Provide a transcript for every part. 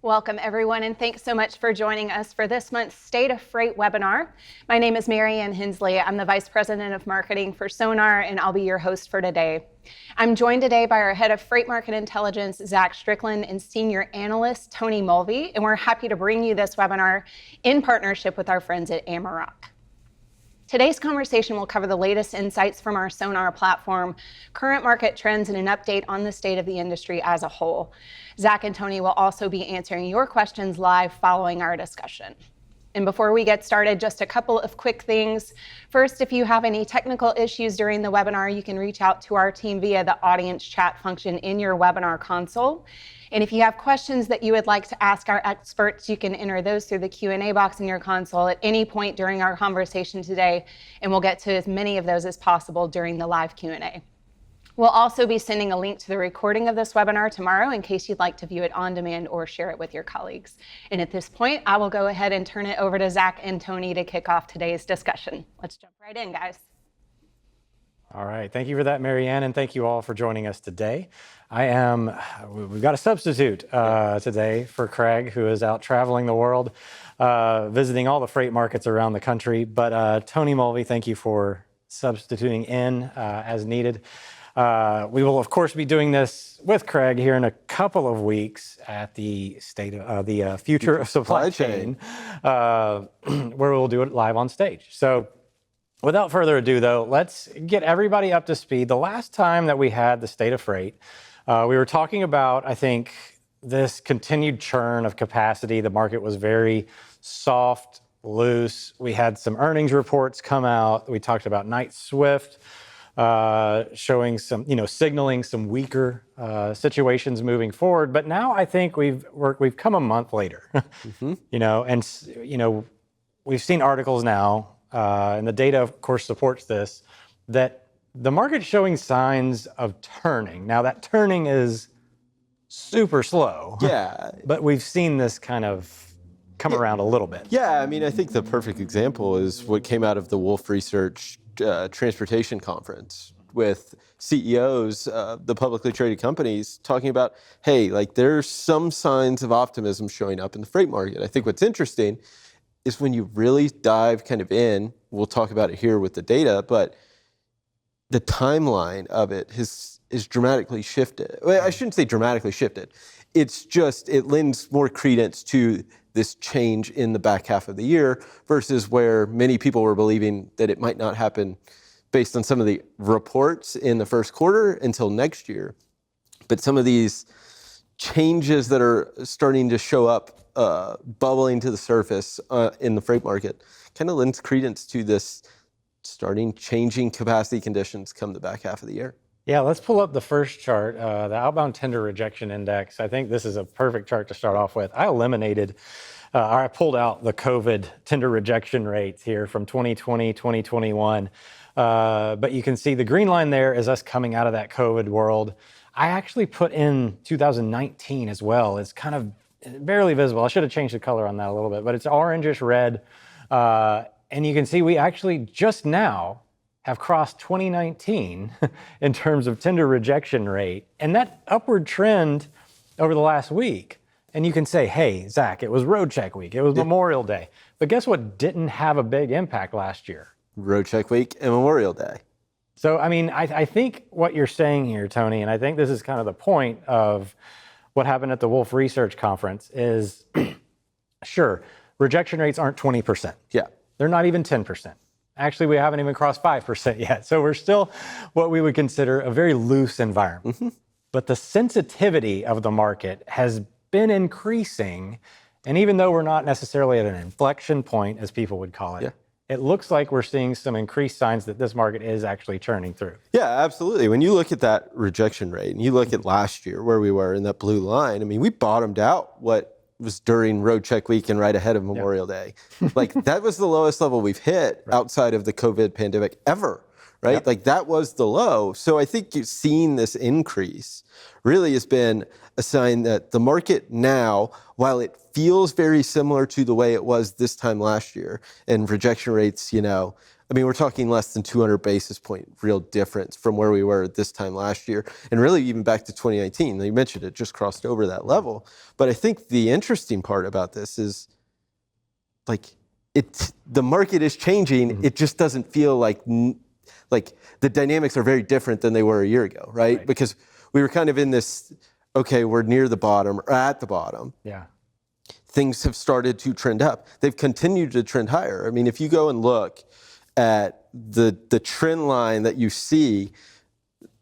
Welcome everyone, and thanks so much for joining us for this month's State of Freight webinar. My name is Mary Ann Hensley. I'm the Vice President of Marketing for Sonar, and I'll be your host for today. I'm joined today by our Head of Freight Market Intelligence, Zach Strickland, and Senior Analyst, Tony Mulvey, and we're happy to bring you this webinar in partnership with our friends at Amarok. Today's conversation will cover the latest insights from our Sonar platform, current market trends, and an update on the state of the industry as a whole. Zach and Tony will also be answering your questions live following our discussion. And before we get started, just a couple of quick things. First, if you have any technical issues during the webinar, you can reach out to our team via the audience chat function in your webinar console. And if you have questions that you would like to ask our experts, you can enter those through the Q&A box in your console at any point during our conversation today, and we'll get to as many of those as possible during the live Q&A. We'll also be sending a link to the recording of this webinar tomorrow in case you'd like to view it on demand or share it with your colleagues. And at this point, I will go ahead and turn it over to Zach and Tony to kick off today's discussion. Let's jump right in, guys. All right, thank you for that, Mary Ann, and thank you all for joining us today. We've got a substitute today for Craig, who is out traveling the world, visiting all the freight markets around the country. But Tony Mulvey, thank you for substituting in as needed. We will, of course, be doing this with Craig here in a couple of weeks at the state of the future of supply chain, where we'll do it live on stage. So without further ado, though, let's get everybody up to speed. The last time that we had the state of freight, we were talking about, I think, this continued churn of capacity. The market was very soft, loose. We had some earnings reports come out. We talked about Knight-Swift showing some, signaling some weaker situations moving forward. But now I think we've come a month later, we've seen articles now, and the data, of course, supports this, that the market's showing signs of turning. Now, that turning is super slow. Yeah. But we've seen this kind of come around a little bit. Yeah, I mean, I think the perfect example is what came out of the Wolf Research Transportation Conference with CEOs, the publicly traded companies, talking about, hey, there's some signs of optimism showing up in the freight market. I think what's interesting is when you really dive kind of in, we'll talk about it here with the data, but the timeline of it is dramatically shifted. Well, I shouldn't say dramatically shifted. It's just, it lends more credence to this change in the back half of the year versus where many people were believing that it might not happen based on some of the reports in the first quarter until next year. But some of these changes that are starting to show up, bubbling to the surface in the freight market, kind of lends credence to this changing capacity conditions come the back half of the year. Yeah, let's pull up the first chart, the outbound tender rejection index. I think this is a perfect chart to start off with. I pulled out the COVID tender rejection rates here from 2020, 2021. But you can see the green line there is us coming out of that COVID world. I actually put in 2019 as well. It's kind of barely visible. I should have changed the color on that a little bit, but it's orangish red. And you can see we actually just now have crossed 2019 in terms of tender rejection rate. And that upward trend over the last week. And you can say, hey, Zach, it was road check week. It was Memorial Day. But guess what didn't have a big impact last year? Road check week and Memorial Day. So, I mean, I think what you're saying here, Tony, and I think this is kind of the point of what happened at the Wolf Research Conference is, sure, rejection rates aren't 20%. Yeah. They're not even 10%. Actually, we haven't even crossed 5% yet. So we're still what we would consider a very loose environment. Mm-hmm. But the sensitivity of the market has been increasing. And even though we're not necessarily at an inflection point, as people would call it, it looks like we're seeing some increased signs that this market is actually churning through. Yeah, absolutely. When you look at that rejection rate and you look at last year where we were in that blue line, I mean, we bottomed out what was during road check week and right ahead of Memorial Day. That was the lowest level we've hit outside of the COVID pandemic ever, right? Yep. That was the low. So I think you've seen this increase really has been a sign that the market now, while it feels very similar to the way it was this time last year, and rejection rates, I mean, we're talking less than 200 basis point real difference from where we were at this time last year, and really even back to 2019. You mentioned it just crossed over that level. But I think the interesting part about this is, like, the market is changing. It just doesn't feel like the dynamics are very different than they were a year ago, right? Because we were kind of in this, okay, we're near the bottom or at the bottom. Yeah. Things have started to trend up. They've continued to trend higher. I mean, if you go and look at the trend line that you see,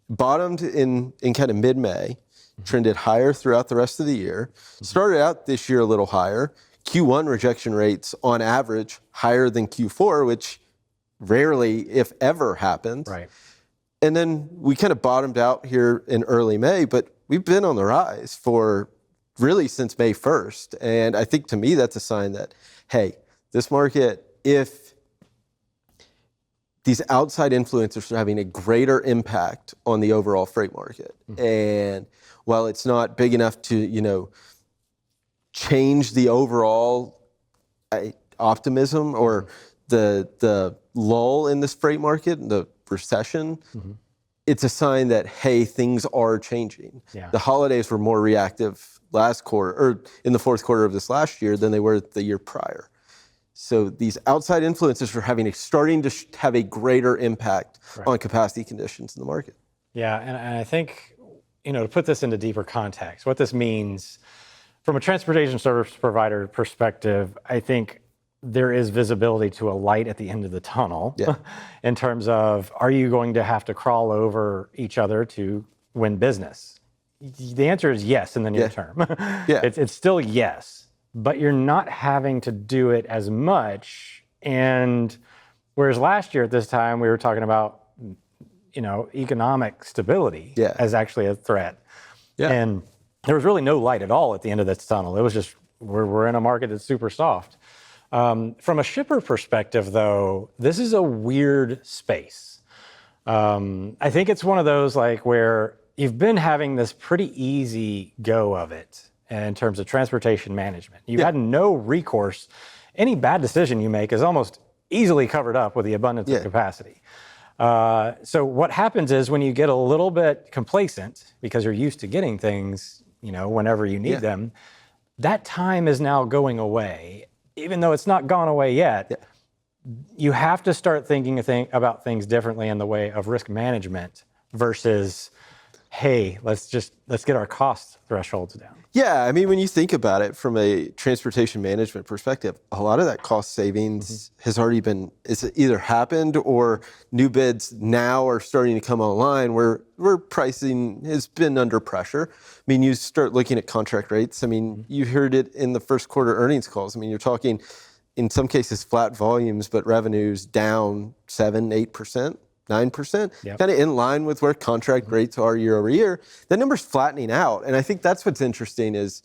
bottomed in kind of mid-May, trended higher throughout the rest of the year, started out this year a little higher. Q1 rejection rates on average higher than Q4, which rarely, if ever, happens. Right. And then we kind of bottomed out here in early May, but we've been on the rise for really since May 1st. And I think to me, that's a sign that, hey, this market, if these outside influencers are having a greater impact on the overall freight market, and while it's not big enough to, change the overall optimism or the lull in this freight market, the recession, it's a sign that, hey, things are changing. Yeah. The holidays were more reactive last quarter, or in the fourth quarter of this last year, than they were the year prior. So these outside influences are starting to have a greater impact on capacity conditions in the market. Yeah, and I think, to put this into deeper context, what this means from a transportation service provider perspective, I think there is visibility to a light at the end of the tunnel in terms of, are you going to have to crawl over each other to win business? The answer is yes in the near term. It's still yes, but you're not having to do it as much. And whereas last year at this time, we were talking about, economic stability as actually a threat. And there was really no light at all at the end of this tunnel. It was just, we're in a market that's super soft. From a shipper perspective, though, this is a weird space. I think it's one of those where you've been having this pretty easy go of it in terms of transportation management. You've had no recourse. Any bad decision you make is almost easily covered up with the abundance of capacity. So what happens is when you get a little bit complacent because you're used to getting things, whenever you need them, that time is now going away. Even though it's not gone away yet, you have to start thinking about things differently in the way of risk management versus, hey, let's get our cost thresholds down. Yeah, I mean, when you think about it from a transportation management perspective, a lot of that cost savings has already it's either happened or new bids now are starting to come online where pricing has been under pressure. I mean, you start looking at contract rates. I mean, you heard it in the first quarter earnings calls. I mean, you're talking, in some cases, flat volumes, but revenues down 7-8%. 9%, kind of in line with where contract rates are year over year. That number's flattening out. And I think that's what's interesting is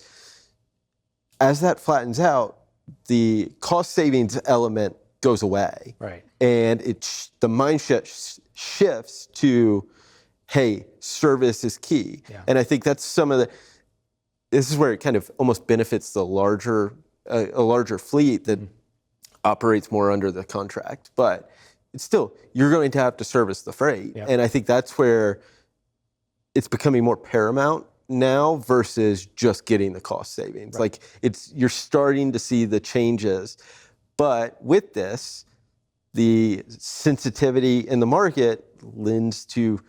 as that flattens out, the cost savings element goes away. Right. And the mindset shifts to, hey, service is key. Yeah. And I think that's this is where it kind of almost benefits a larger fleet that operates more under the contract. But it's still, you're going to have to service the freight. And I think that's where it's becoming more paramount now versus just getting the cost savings. You're starting to see the changes. But with this, the sensitivity in the market lends to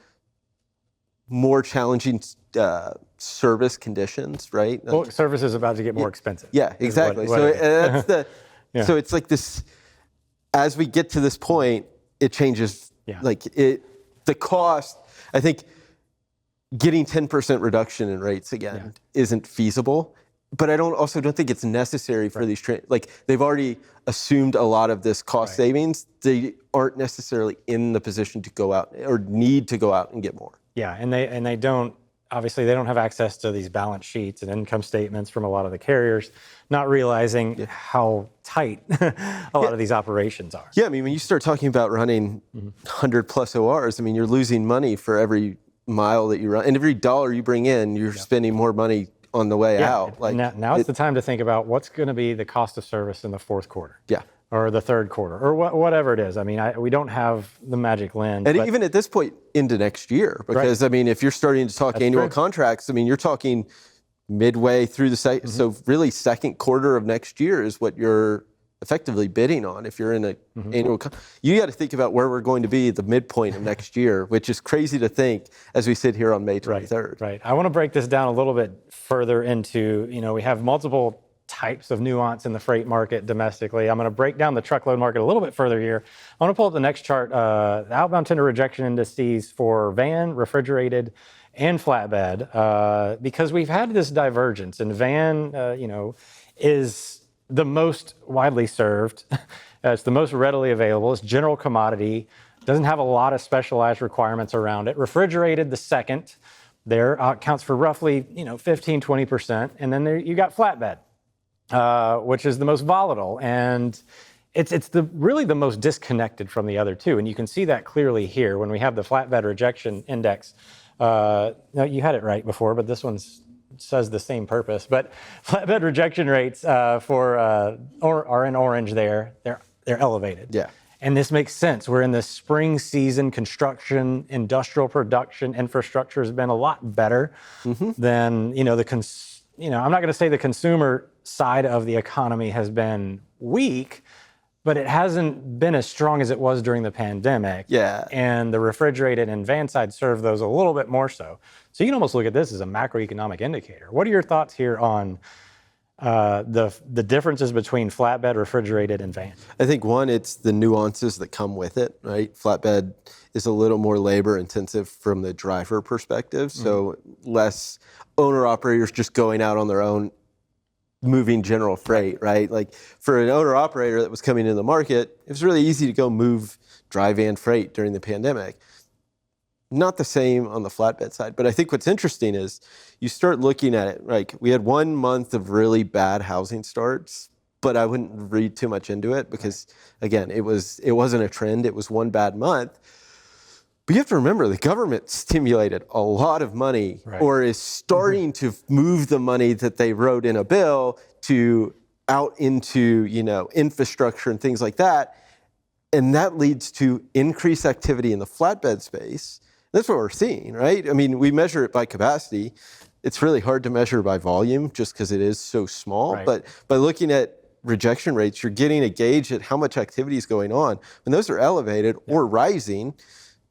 more challenging service conditions, right? Well, service is about to get more expensive. Yeah, exactly. So it's like this, as we get to this point, it changes, the cost, I think getting 10% reduction in rates again isn't feasible, but I also don't think it's necessary for these, they've already assumed a lot of this cost savings. They aren't necessarily in the position to go out or need to go out and get more. Yeah, and they don't, obviously they don't have access to these balance sheets and income statements from a lot of the carriers, not realizing how tight a lot of these operations are. Yeah, I mean, when you start talking about running 100 plus ORs, I mean, you're losing money for every mile that you run, and every dollar you bring in, you're spending more money on the way out. Now it's the time to think about what's going to be the cost of service in the fourth quarter. Yeah. or the third quarter, or whatever it is. I mean, we don't have the magic lens. And but even at this point into next year, because I mean, if you're starting to talk annual contracts, I mean, you're talking midway through the cycle. So really second quarter of next year is what you're effectively bidding on. If you're in an annual, you got to think about where we're going to be at the midpoint of next year, which is crazy to think as we sit here on May 23rd. Right. I want to break this down a little bit further into, we have multiple types of nuance in the freight market domestically. I'm going to break down the truckload market a little bit further here. I want to pull up the next chart, the outbound tender rejection indices for van, refrigerated, and flatbed, because we've had this divergence. And van, is the most widely served. It's the most readily available. It's general commodity. Doesn't have a lot of specialized requirements around it. Refrigerated, the second, there accounts for roughly 15-20%. And then you got flatbed, which is the most volatile, and it's really the most disconnected from the other two. And you can see that clearly here when we have the flatbed rejection index. No, you had it right before, but this one says the same purpose. But flatbed rejection rates are in orange there. They're elevated. Yeah. And this makes sense. We're in the spring season. Construction, industrial production, infrastructure has been a lot better than I'm not going to say the consumer side of the economy has been weak, but it hasn't been as strong as it was during the pandemic. Yeah. And the refrigerated and van side serve those a little bit more so. So you can almost look at this as a macroeconomic indicator. What are your thoughts here on the differences between flatbed, refrigerated, and van? I think one, it's the nuances that come with it, right? Flatbed is a little more labor intensive from the driver perspective. So less owner operators just going out on their own, moving general freight, right? Like for an owner operator that was coming into the market, it was really easy to go move dry van freight during the pandemic. Not the same on the flatbed side. But I think what's interesting is you start looking at it, like we had 1 month of really bad housing starts, but I wouldn't read too much into it because again, it wasn't a trend. It was one bad month. But you have to remember the government stimulated a lot of money or is starting to move the money that they wrote in a bill to out into, infrastructure and things like that. And that leads to increased activity in the flatbed space. That's what we're seeing, right? I mean, we measure it by capacity. It's really hard to measure by volume just because it is so small. But by looking at rejection rates, you're getting a gauge at how much activity is going on. When those are elevated or rising,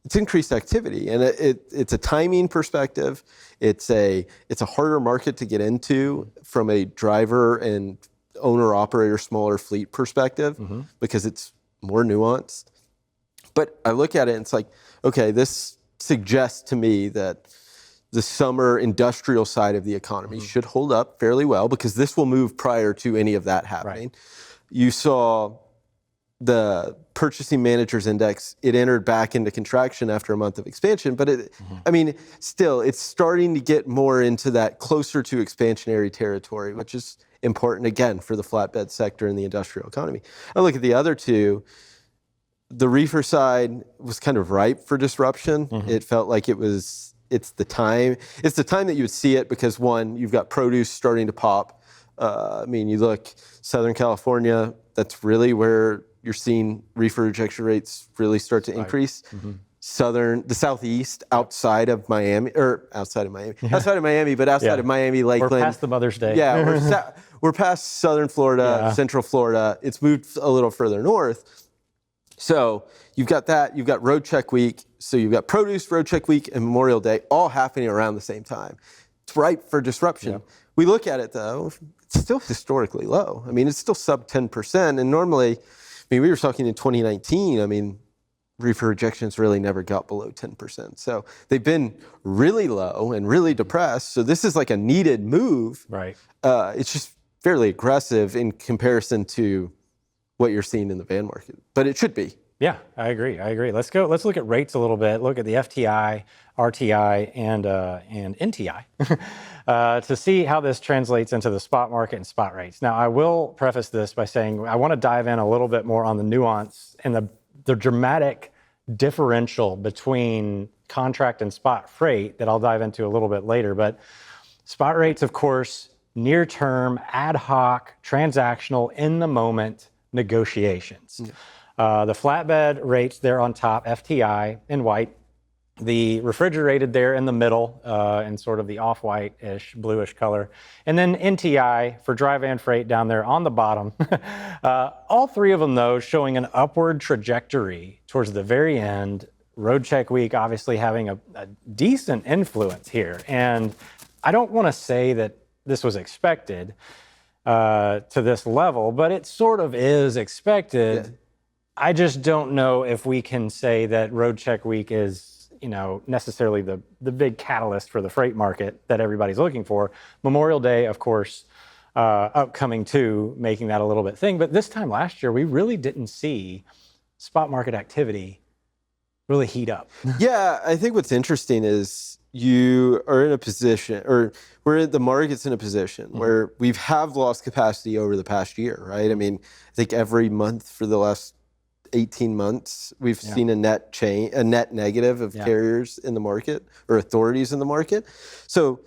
it's increased activity, and it's a timing perspective. It's a harder market to get into from a driver and owner operator smaller fleet perspective because it's more nuanced. But I look at it and it's like, okay, this suggests to me that the summer industrial side of the economy should hold up fairly well because this will move prior to any of that happening. You saw the purchasing managers index, it entered back into contraction after a month of expansion, but still it's starting to get more into that closer to expansionary territory, which is important again for the flatbed sector and the industrial economy. I look at the other two, the reefer side was kind of ripe for disruption. It felt like it's the time that you would see it because one, you've got produce starting to pop. You look Southern California, that's really where you're seeing reefer rejection rates really start to increase. The Southeast, outside of Miami, but outside of Miami, Lakeland. We're past the Mother's Day. Yeah, we're past Southern Florida, Central Florida. It's moved a little further north. So you've got that, you've got road check week. So you've got produce, road check week, and Memorial Day all happening around the same time. It's ripe for disruption. We look at it though, it's still historically low. It's still sub 10%. And normally, we were talking in 2019, reefer rejections really never got below 10%. So they've been really low and really depressed. So this is like a needed move. It's just fairly aggressive in comparison to what you're seeing in the van market, but it should be. Yeah, I agree. Let's look at rates a little bit. Look at the FTI, RTI, and NTI to see how this translates into the spot market and spot rates. Now, I will preface this by saying I want to dive in a little bit more on the nuance and the dramatic differential between contract and spot freight that I'll dive into a little bit later. But spot rates, of course, near term, ad hoc, transactional, in the moment, negotiations. The flatbed rates there on top, FTI in white, the refrigerated there in the middle in sort of the off-white-ish, bluish color, and then NTI for dry van freight down there on the bottom. All three of them, though, showing an upward trajectory towards the very end. Road check week obviously having a decent influence here. And I don't want to say that this was expected to this level, but it sort of is expected. Yeah. I just don't know if we can say that road check week is necessarily the big catalyst for the freight market that everybody's looking for. Memorial Day, of course, upcoming too, making that a little bit thing. But this time last year, we really didn't see spot market activity really heat up. Yeah, I think what's interesting is you are in a position, or the market's in a position where we have lost capacity over the past year, right? I mean, I think every month for the last 18 months, we've seen a net negative of carriers in the market or authorities in the market. So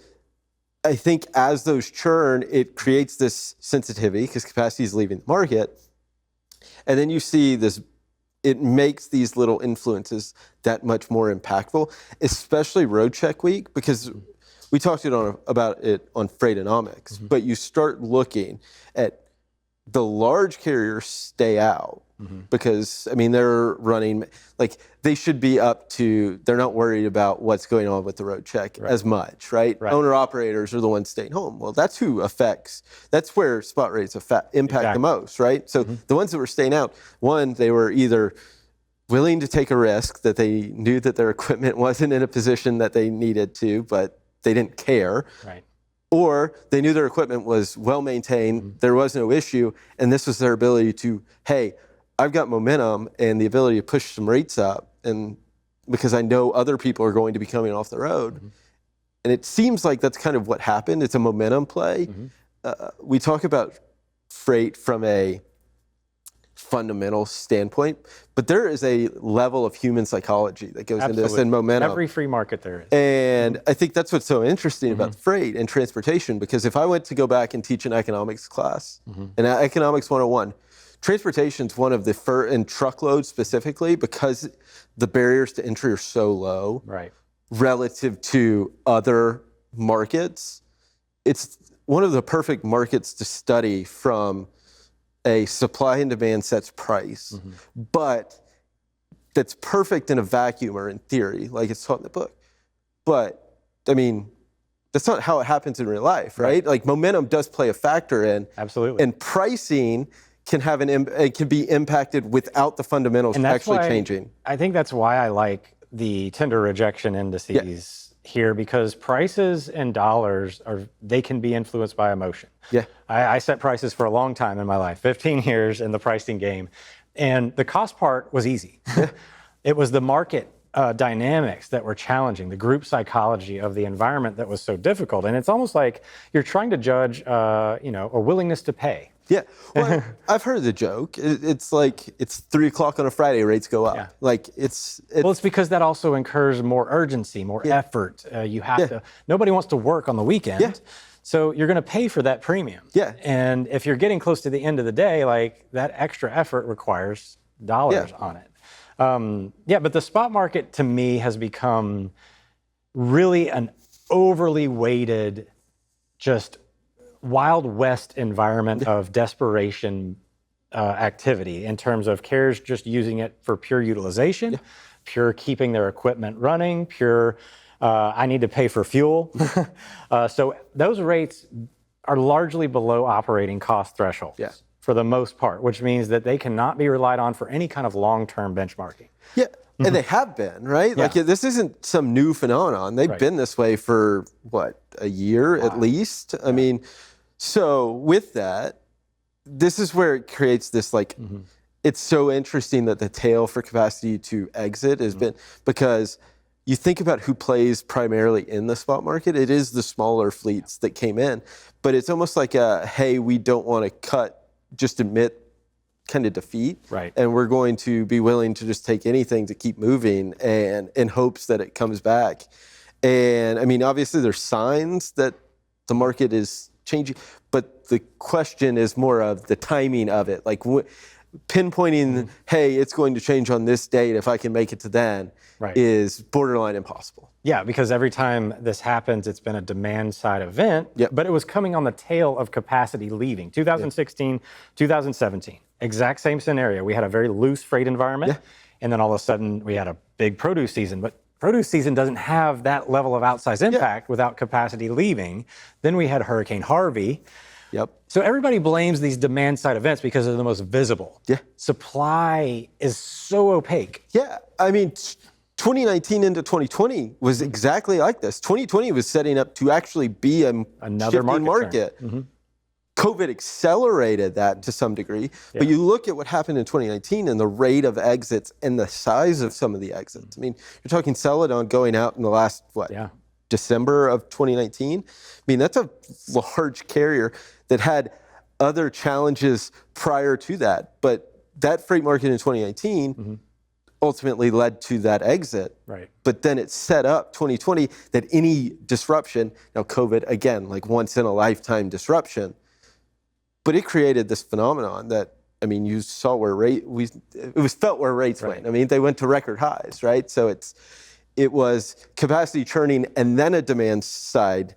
I think as those churn, it creates this sensitivity because capacity is leaving the market. And then you see this, it makes these little influences that much more impactful, especially road check week, because we talked about it on Freightonomics, but you start looking at the large carriers stay out. Because, I mean, they're running, like, they should be up to, they're not worried about what's going on with the road check as much, right? Owner-operators are the ones staying home. Well, that's where spot rates impact the most, right? So the ones that were staying out, one, they were either willing to take a risk that they knew that their equipment wasn't in a position that they needed to, but they didn't care. Right. Or they knew their equipment was well-maintained, there was no issue, and this was their ability to, hey, I've got momentum and the ability to push some rates up, and because I know other people are going to be coming off the road. And it seems like that's kind of what happened. It's a momentum play. We talk about freight from a fundamental standpoint, but there is a level of human psychology that goes into this and momentum. Every free market there is. And I think that's what's so interesting about freight and transportation, because if I went to go back and teach an economics class, an economics 101, transportation's one of the in truckload specifically, because the barriers to entry are so low relative to other markets. It's one of the perfect markets to study from a supply and demand sets price, but that's perfect in a vacuum or in theory, like it's taught in the book. But I mean, that's not how it happens in real life, right? Like momentum does play a factor in. Absolutely. And pricing can have it can be impacted without the fundamentals actually changing. I think that's why I like the tender rejection indices here, because prices and dollars they can be influenced by emotion. I set prices for a long time in my life, 15 years in the pricing game, and the cost part was easy. It was the market dynamics that were challenging, the group psychology of the environment that was so difficult. And it's almost like you're trying to judge, a willingness to pay. Yeah, well, I've heard the joke. It's like it's 3 o'clock on a Friday, rates go up. Like it's because that also incurs more urgency, more effort. You have to. Nobody wants to work on the weekend, so you're going to pay for that premium. And if you're getting close to the end of the day, like that extra effort requires dollars on it. But the spot market to me has become really an overly weighted, just Wild West environment of desperation activity in terms of carriers just using it for pure utilization, pure keeping their equipment running, pure I need to pay for fuel. So those rates are largely below operating cost thresholds for the most part, which means that they cannot be relied on for any kind of long-term benchmarking. And they have been, right? Like this isn't some new phenomenon. They've been this way for a year at least. I mean, so with that, this is where it creates this it's so interesting that the tail for capacity to exit has been, because you think about who plays primarily in the spot market, it is the smaller fleets that came in, but it's almost like hey, we don't want to just admit kind of defeat. And we're going to be willing to just take anything to keep moving and in hopes that it comes back. And I mean, obviously there's signs that the market is changing, but the question is more of the timing of it. Like pinpointing, hey, it's going to change on this date if I can make it to then, Right. is borderline impossible. Yeah, because every time this happens, it's been a demand side event, Yep. but it was coming on the tail of capacity leaving. 2016, 2017, exact same scenario. We had a very loose freight environment, and then all of a sudden we had a big produce season, but produce season doesn't have that level of outsized impact without capacity leaving. Then we had Hurricane Harvey. Yep. So everybody blames these demand side events because they're the most visible. Yeah. Supply is so opaque. Yeah, I mean, 2019 into 2020 was exactly like this. 2020 was setting up to actually be Another shifting market. COVID accelerated that to some degree, but you look at what happened in 2019 and the rate of exits and the size of some of the exits. I mean, you're talking Celadon going out in the last, December of 2019. I mean, that's a large carrier that had other challenges prior to that, but that freight market in 2019 ultimately led to that exit. Right. But then it set up 2020 that any disruption, now COVID, again, like once in a lifetime disruption, but it created this phenomenon that, I mean, you saw where it was felt where rates went. I mean, they went to record highs, right? So it was capacity churning and then a demand side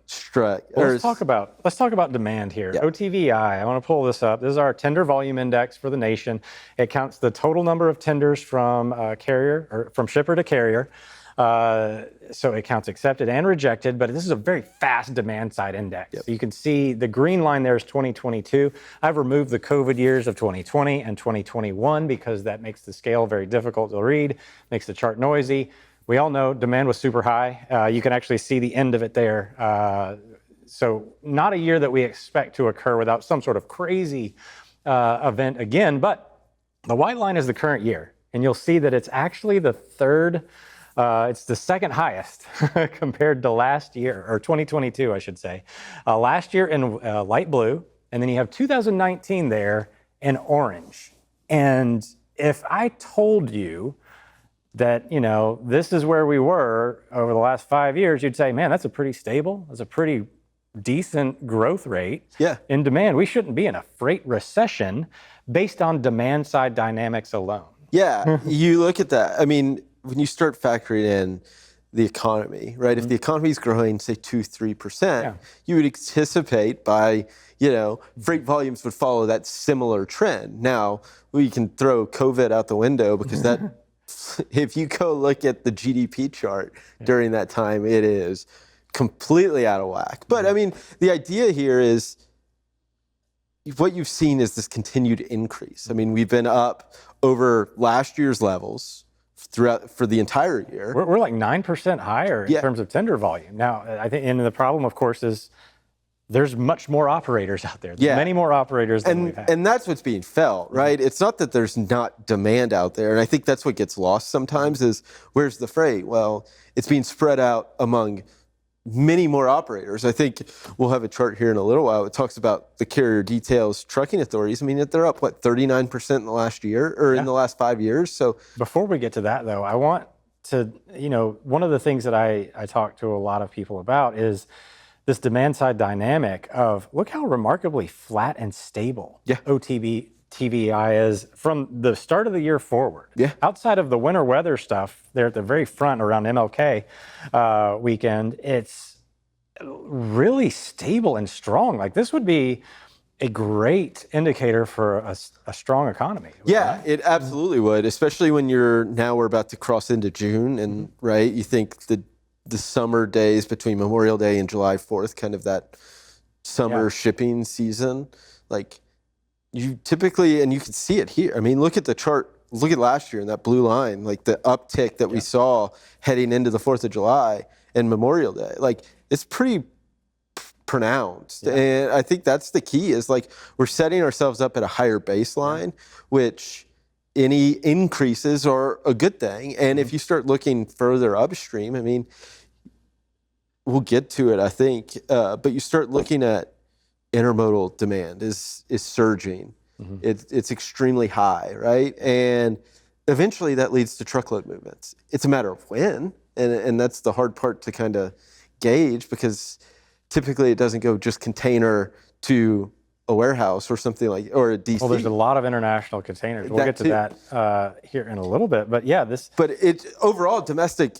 strike. Well, let's talk about demand here. OTVI, I want to pull this up. This is our tender volume index for the nation. It counts the total number of tenders from carrier or from shipper to carrier. So it counts accepted and rejected, but this is a very fast demand side index. So you can see the green line there is 2022. I've removed the COVID years of 2020 and 2021 because that makes the scale very difficult to read, makes the chart noisy. We all know demand was super high. You can actually see the end of it there. So not a year that we expect to occur without some sort of crazy event again, but the white line is the current year. And you'll see that it's actually the it's the second highest compared to last year, or 2022, I should say. Last year in light blue, and then you have 2019 there in orange. And if I told you that, this is where we were over the last 5 years, you'd say, man, that's a pretty stable, that's a pretty decent growth rate in demand. We shouldn't be in a freight recession based on demand side dynamics alone. Yeah, you look at that. I mean, when you start factoring in the economy, right? If the economy is growing, say 2-3%, you would anticipate by, freight volumes would follow that similar trend. Now, we can throw COVID out the window because that, if you go look at the GDP chart during that time, it is completely out of whack. But I mean, the idea here is what you've seen is this continued increase. I mean, we've been up over last year's levels throughout for the entire year. We're like 9% higher in terms of tender volume. Now, I think, and the problem, of course, is there's much more operators out there. There's many more operators than we've had. And that's what's being felt, right? It's not that there's not demand out there. And I think that's what gets lost sometimes is where's the freight? Well, it's being spread out among many more operators. I think we'll have a chart here in a little while. It talks about the carrier details trucking authorities. I mean, they're up, 39% in the last year or in the last 5 years. So before we get to that, though, I want to, one of the things that I talk to a lot of people about is this demand side dynamic of look how remarkably flat and stable TVI is from the start of the year forward. Outside of the winter weather stuff there at the very front around MLK weekend, it's really stable and strong. Like this would be a great indicator for a strong economy. Yeah, it absolutely would, especially when we're about to cross into June and right, you think the summer days between Memorial Day and July 4th, kind of that summer shipping season, like you typically, and you can see it here. I mean, look at the chart, look at last year in that blue line, like the uptick that we saw heading into the 4th of July and Memorial Day. Like it's pretty pronounced. And I think that's the key is like we're setting ourselves up at a higher baseline, which any increases are a good thing. And if you start looking further upstream, I mean, we'll get to it, I think, but you start looking at intermodal demand is surging. It's extremely high, right? And eventually that leads to truckload movements. It's a matter of when, and that's the hard part to kind of gauge because typically it doesn't go just container to a warehouse or something like, or a DC. Well, there's a lot of international containers. We'll get to that here in a little bit. But yeah, But overall, domestic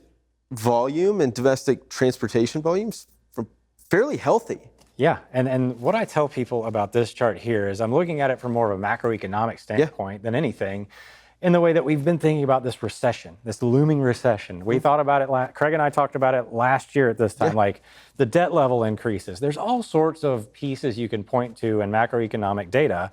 volume and domestic transportation volumes from fairly healthy. Yeah, and what I tell people about this chart here is I'm looking at it from more of a macroeconomic standpoint than anything, in the way that we've been thinking about this recession, this looming recession. We thought about it, Craig and I talked about it last year at this time, like the debt level increases. There's all sorts of pieces you can point to in macroeconomic data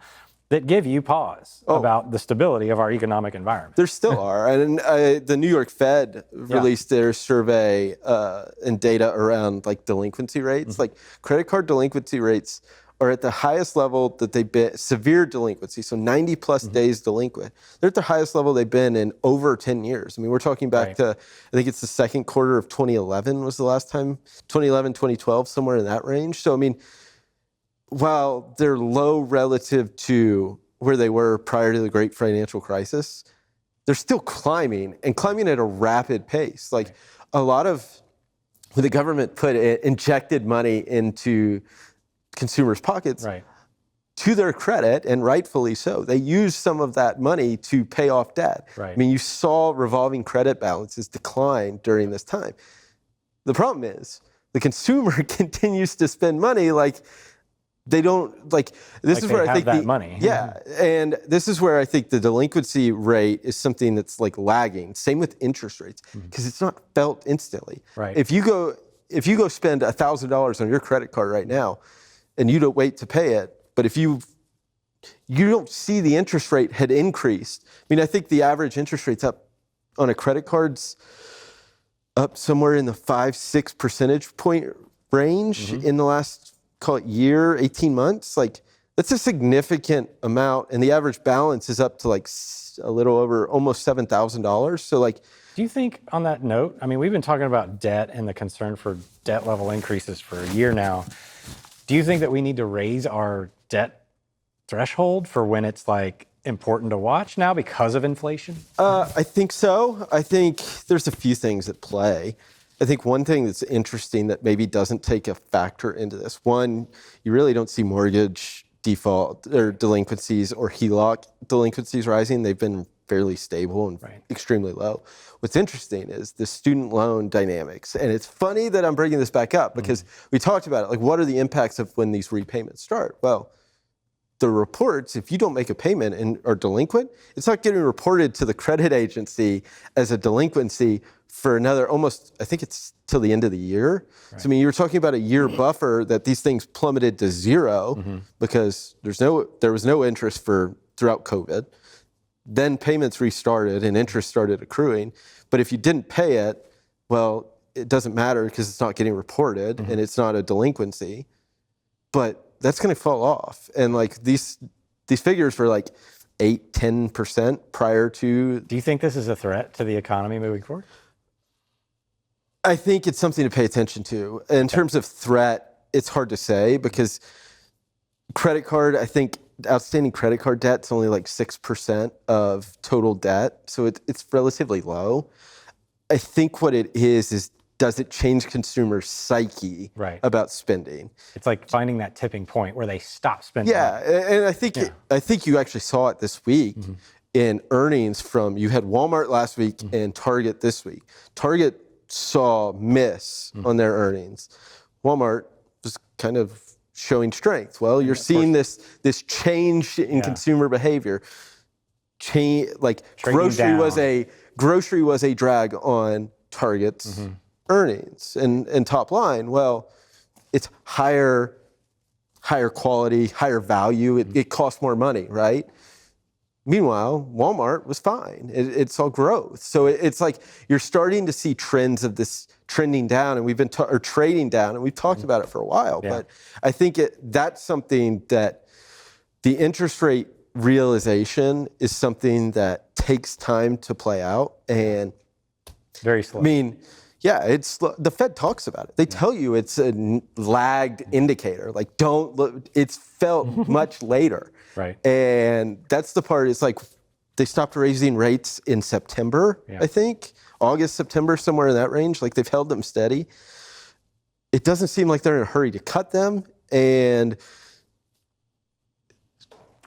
that give you pause about the stability of our economic environment. There still are. And the New York Fed released their survey and data around like delinquency rates. Like credit card delinquency rates are at the highest level that they've been, severe delinquency, so 90 plus days delinquent. They're at the highest level they've been in over 10 years. I mean, we're talking back to, I think it's the second quarter of 2011 was the last time, 2011, 2012, somewhere in that range. So, I mean, while they're low relative to where they were prior to the great financial crisis, they're still climbing and climbing at a rapid pace. Like a lot of when the government injected money into consumers' pockets, to their credit, and rightfully so, they used some of that money to pay off debt. I mean, you saw revolving credit balances decline during this time. The problem is the consumer continues to spend money like they don't, like, this is where I think that money. Yeah, and this is where I think the delinquency rate is something that's like lagging. Same with interest rates, because it's not felt instantly. If you go spend $1,000 on your credit card right now, and you don't wait to pay it, but if you don't see the interest rate had increased. I mean, I think the average interest rate's up on a credit card's up somewhere in the 5-6 percentage point range in the last, call it year, 18 months. Like that's a significant amount. And the average balance is up to like a little over almost $7,000. So like, do you think on that note, I mean, we've been talking about debt and the concern for debt level increases for a year now. Do you think that we need to raise our debt threshold for when it's like important to watch now because of inflation? I think so. I think there's a few things at play. I think one thing that's interesting that maybe doesn't take a factor into this. One, you really don't see mortgage default or delinquencies or HELOC delinquencies rising. They've been fairly stable and extremely low. What's interesting is the student loan dynamics. And it's funny that I'm bringing this back up because we talked about it. Like, what are the impacts of when these repayments start? Well, the reports, if you don't make a payment and are delinquent, it's not getting reported to the credit agency as a delinquency for another almost, I think it's till the end of the year. So, I mean, you were talking about a year buffer that these things plummeted to zero because there was no interest throughout COVID. Then payments restarted and interest started accruing. But if you didn't pay it, well, it doesn't matter because it's not getting reported and it's not a delinquency. But that's going to fall off. And like these figures were like 8-10% prior to. Do you think this is a threat to the economy moving forward? I think it's something to pay attention to. In terms of threat, it's hard to say because credit card, I think outstanding credit card debt is only like 6% of total debt. So it's relatively low. I think what it is does it change consumers' psyche about spending? It's like finding that tipping point where they stop spending. Yeah, and I think you actually saw it this week in earnings from, you had Walmart last week and Target this week. Target saw miss on their earnings. Walmart was kind of showing strength. Well, you're seeing this change in consumer behavior. Like grocery was a drag on Target's earnings and top line. Well, it's higher quality, higher value. It costs more money, right? Meanwhile, Walmart was fine. It saw growth. So it's like you're starting to see trends of this trending down, and we've been trading down, and we've talked about it for a while. But I think that's something that the interest rate realization is something that takes time to play out, and very slow. I mean, yeah, it's the Fed talks about it. They tell you it's a lagged indicator. Like, don't look. It's felt much later. And that's the part. It's like they stopped raising rates in September, I think. August, September, somewhere in that range. Like they've held them steady. It doesn't seem like they're in a hurry to cut them. And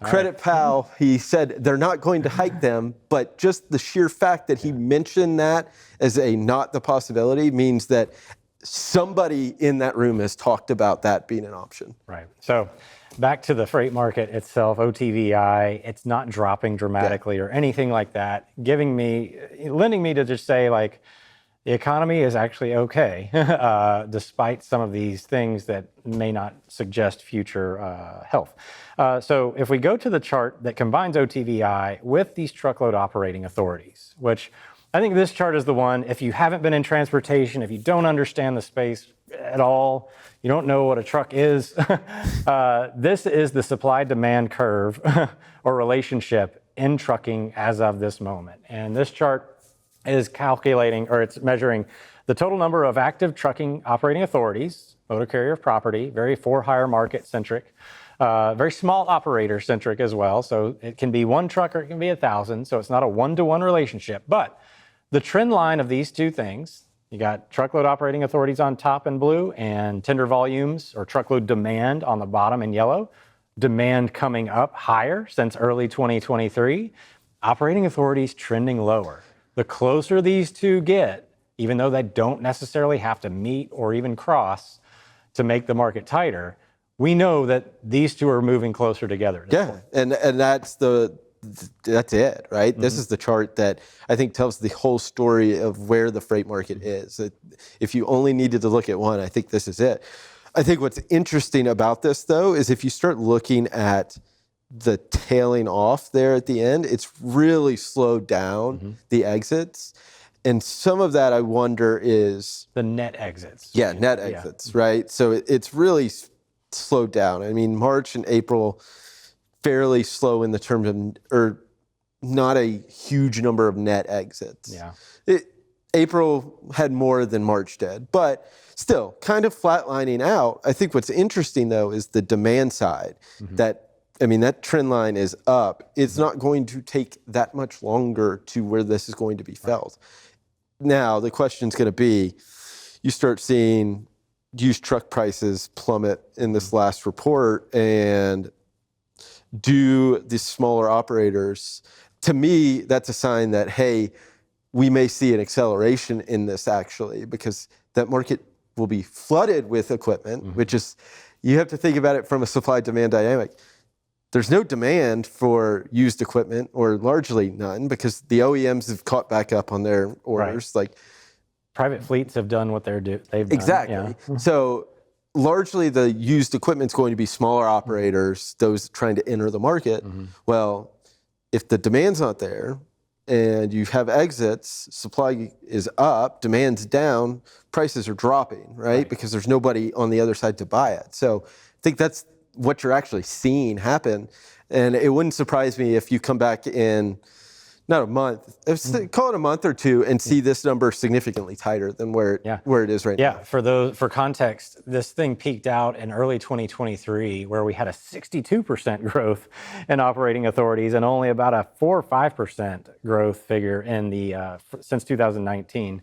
Credit Pal, he said they're not going to hike them, but just the sheer fact that he mentioned that as a not the possibility means that somebody in that room has talked about that being an option. Right. So back to the freight market itself, OTVI, it's not dropping dramatically or anything like that, lending me to just say like, the economy is actually okay, despite some of these things that may not suggest future health. So if we go to the chart that combines OTVI with these truckload operating authorities, which I think this chart is the one, if you haven't been in transportation, if you don't understand the space at all, you don't know what a truck is, this is the supply-demand curve or relationship in trucking as of this moment. And this chart is calculating, or it's measuring the total number of active trucking operating authorities, motor carrier property, very for-hire market centric, very small operator centric as well. So it can be one truck or it can be 1,000. So it's not a one-to-one relationship. But the trend line of these two things, you got truckload operating authorities on top in blue and tender volumes or truckload demand on the bottom in yellow. Demand coming up higher since early 2023. Operating authorities trending lower. The closer these two get, even though they don't necessarily have to meet or even cross to make the market tighter, we know that these two are moving closer together. Yeah, and that's it, right? Mm-hmm. This is the chart that I think tells the whole story of where the freight market is. If you only needed to look at one, I think this is it. I think what's interesting about this, though, is if you start looking at the tailing off there at the end, it's really slowed down the exits. And some of that, I wonder, is the net exits. Yeah, net exits, right? So it's really slowed down. I mean, March and April, fairly slow in the terms of, or not a huge number of net exits. Yeah. April had more than March did, but still kind of flatlining out. I think what's interesting, though, is the demand side. That trend line is up. It's not going to take that much longer to where this is going to be felt. Right. Now, the question's going to be, you start seeing used truck prices plummet in this last report, and do the smaller operators, to me, that's a sign that, hey, we may see an acceleration in this actually, because that market will be flooded with equipment, which is, you have to think about it from a supply-demand dynamic. There's no demand for used equipment, or largely none, because the OEMs have caught back up on their orders. Right. Like private fleets have done what they've done. Exactly. Yeah. So largely the used equipment's going to be smaller operators, those trying to enter the market. Well, if the demand's not there and you have exits, supply is up, demand's down, prices are dropping, right? Because there's nobody on the other side to buy it. So I think that's what you're actually seeing happen. And it wouldn't surprise me if you come back in, not a month, call it a month or two, and see this number significantly tighter than where it is right now. Yeah, for context, this thing peaked out in early 2023, where we had a 62% growth in operating authorities and only about a 4 or 5% growth figure in the since 2019,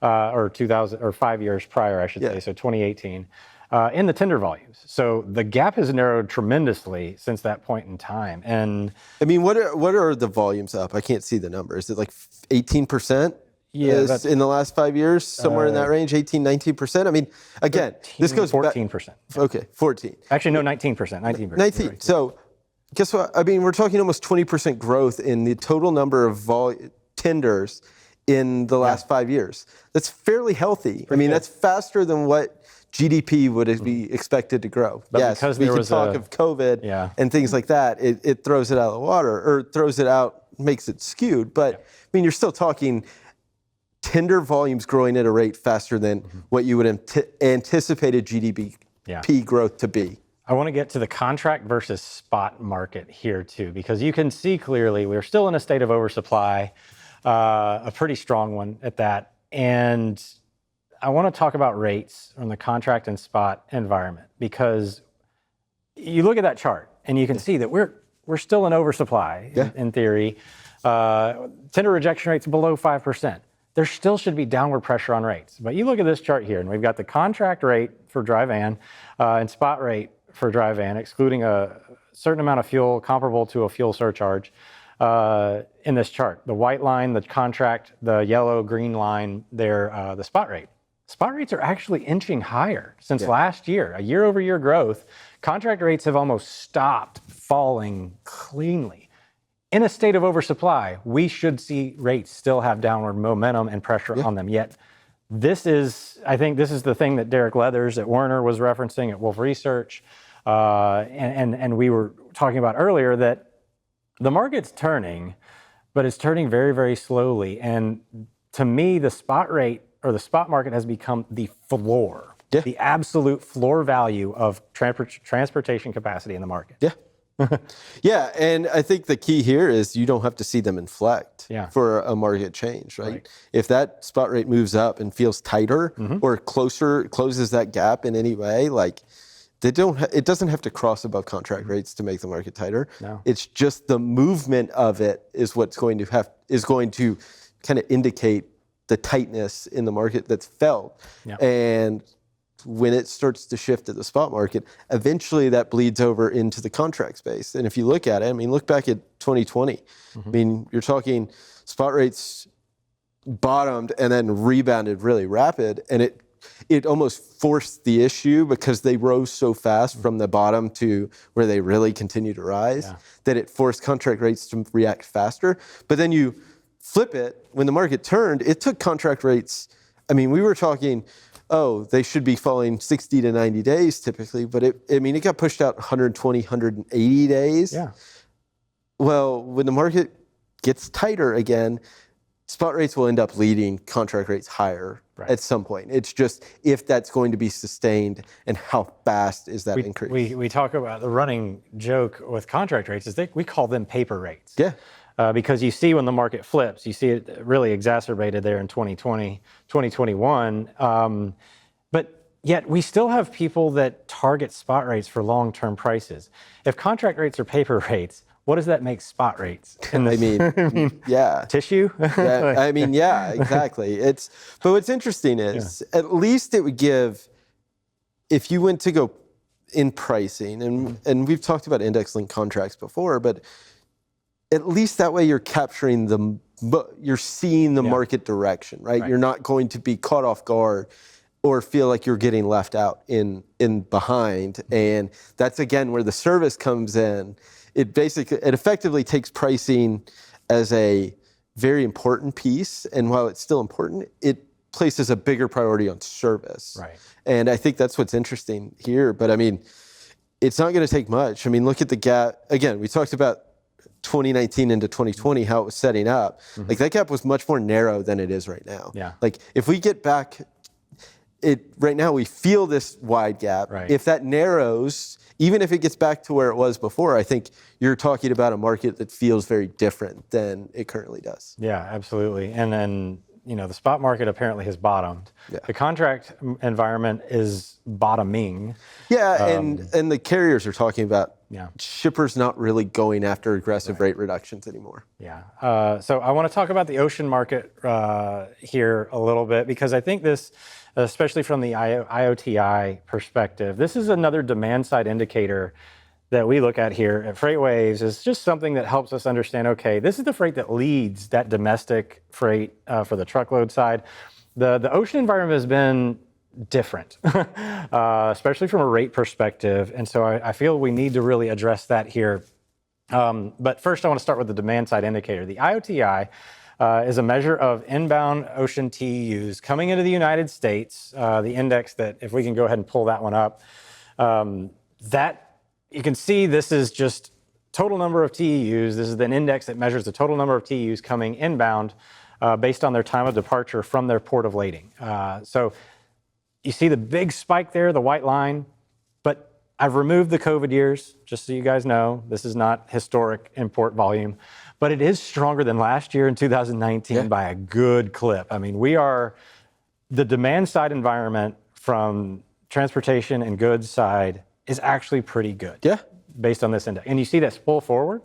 or 5 years prior, I should say, so 2018. In the tender volumes. So the gap has narrowed tremendously since that point in time. And I mean, what are the volumes up? I can't see the number. Is it like 18%? Yeah, in the last 5 years, somewhere in that range, 18, 19%? I mean, again, 13, this goes 14%. Back, okay, 14. Actually, no, 19%. 19%. 19. Right. So guess what? I mean, we're talking almost 20% growth in the total number of tenders in the last 5 years. That's fairly healthy. I mean, that's faster than what GDP would be expected to grow. But yes, because we there can was talk of COVID and things like that. It throws it out of the water, or throws it out, makes it skewed. But I mean, you're still talking tender volumes growing at a rate faster than what you would anticipated GDP growth to be. I want to get to the contract versus spot market here too, because you can see clearly we're still in a state of oversupply, a pretty strong one at that. And I want to talk about rates on the contract and spot environment, because you look at that chart and you can see that we're still in oversupply in theory. Tender rejection rates below 5%. There still should be downward pressure on rates. But you look at this chart here, and we've got the contract rate for dry van and spot rate for dry van, excluding certain amount of fuel comparable to a fuel surcharge in this chart. The white line, the contract, the yellow, green line, they're the spot rate. Spot rates are actually inching higher since last year, a year-over-year growth. Contract rates have almost stopped falling cleanly. In a state of oversupply, we should see rates still have downward momentum and pressure on them. Yet, I think this is the thing that Derek Leathers at Werner was referencing at Wolf Research, and we were talking about earlier, that the market's turning, but it's turning very, very slowly. And to me, the spot rate or the spot market has become the floor, the absolute floor value of transportation capacity in the market. Yeah, and I think the key here is you don't have to see them inflect for a market change, right? If that spot rate moves up and feels tighter or closes that gap in any way, like it doesn't have to cross above contract rates to make the market tighter. No. It's just the movement of it is what's going to kind of indicate the tightness in the market that's felt. And when it starts to shift to the spot market, eventually that bleeds over into the contract space. And if you look at it, I mean, look back at 2020. I mean, you're talking spot rates bottomed and then rebounded really rapid. And it almost forced the issue because they rose so fast from the bottom to where they really continue to rise that it forced contract rates to react faster. But then you flip it, when the market turned, it took contract rates, I mean, we were talking, they should be falling 60 to 90 days typically, but it got pushed out 120, 180 days. Well, when the market gets tighter again, spot rates will end up leading contract rates higher at some point. It's just if that's going to be sustained and how fast is that increase. We talk about the running joke with contract rates is we call them paper rates. Because you see when the market flips, you see it really exacerbated there in 2020, 2021. But yet we still have people that target spot rates for long-term prices. If contract rates are paper rates, what does that make spot rates? Tissue? Exactly. But what's interesting is at least it would give, if you went to go in pricing, and we've talked about index-linked contracts before, but at least that way you're capturing you're seeing the market direction, right? You're not going to be caught off guard or feel like you're getting left out in behind. And that's again where the service comes in. It effectively takes pricing as a very important piece. And while it's still important, it places a bigger priority on service. And I think that's what's interesting here. But I mean, it's not going to take much. I mean, look at the gap. Again, we talked about 2019 into 2020, how it was setting up. Like that gap was much more narrow than it is right now. Like if we get back, right now we feel this wide gap. If that narrows, even if it gets back to where it was before, I think you're talking about a market that feels very different than it currently does. Yeah, absolutely. And then, the spot market apparently has bottomed. The contract environment is bottoming. And the carriers are talking about shippers not really going after aggressive rate reductions anymore. So I want to talk about the ocean market here a little bit, because I think this, especially from the IOTI perspective, this is another demand side indicator that we look at here at FreightWaves. Is just something that helps us understand, okay, this is the freight that leads that domestic freight for the truckload side. The ocean environment has been different, especially from a rate perspective. And so I feel we need to really address that here. But first, I want to start with the demand side indicator. The IOTI is a measure of inbound ocean TEUs coming into the United States. The index that, if we can go ahead and pull that one up, that you can see this is just total number of TEUs. This is an index that measures the total number of TEUs coming inbound based on their time of departure from their port of lading. So you see the big spike there, the white line, but I've removed the COVID years, just so you guys know. This is not historic import volume, but it is stronger than last year in 2019 by a good clip. I mean, the demand side environment from transportation and goods side is actually pretty good based on this index. And you see that pull forward,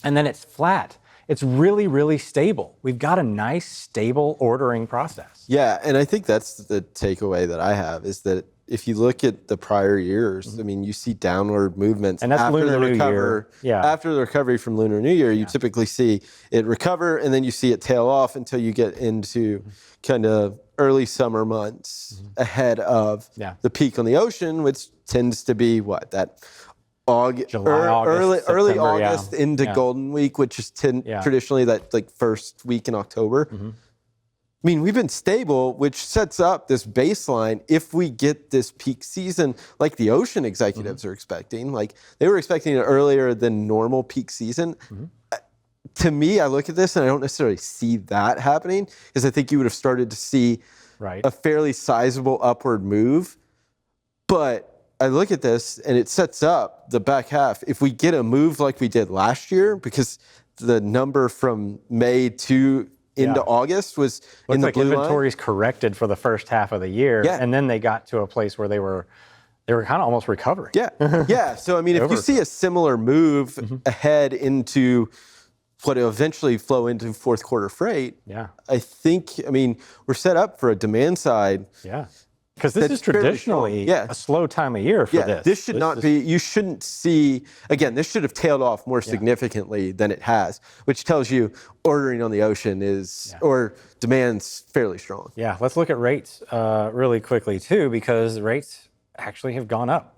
and then it's flat. It's really, really stable. We've got a nice, stable ordering process. Yeah, and I think that's the takeaway that I have, is that if you look at the prior years, I mean, you see downward movements. And that's after Lunar the New Year. Yeah. After the recovery from Lunar New Year, you typically see it recover, and then you see it tail off until you get into kind of early summer months ahead of the peak on the ocean, which tends to be that July, August, early September, August into Golden Week, which is traditionally that like first week in October. I mean, we've been stable, which sets up this baseline. If we get this peak season, like the ocean executives are expecting, like they were expecting it earlier than normal peak season. To me, I look at this and I don't necessarily see that happening, because I think you would have started to see a fairly sizable upward move. But I look at this and it sets up the back half. If we get a move like we did last year, because the number from May to into August was in the blue line. Inventories corrected for the first half of the year, and then they got to a place where they were kind of almost recovering. So I mean, if you see a similar move ahead into what will eventually flow into fourth quarter freight, I mean, we're set up for a demand side. Because this is traditionally a slow time of year for this. This should not be, you shouldn't see, again, this should have tailed off more significantly than it has, which tells you ordering on the ocean or demand's fairly strong. Let's look at rates really quickly too, because rates actually have gone up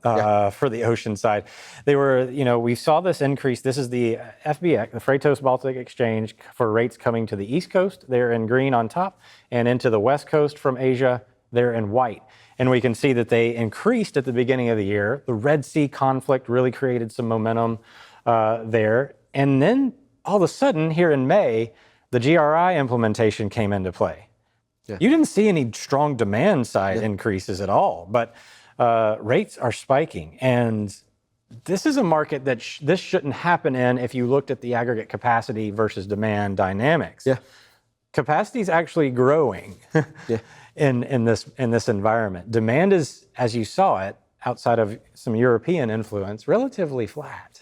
for the ocean side. They were, we saw this increase. This is the FBX, the Freightos Baltic Exchange, for rates coming to the East Coast. They're in green on top, and into the West Coast from Asia, they're in white. And we can see that they increased at the beginning of the year. The Red Sea conflict really created some momentum there. And then all of a sudden, here in May, the GRI implementation came into play. You didn't see any strong demand side increases at all, but rates are spiking. And this is a market that this shouldn't happen in if you looked at the aggregate capacity versus demand dynamics. Capacity is actually growing. In this environment. Demand is, as you saw it, outside of some European influence, relatively flat.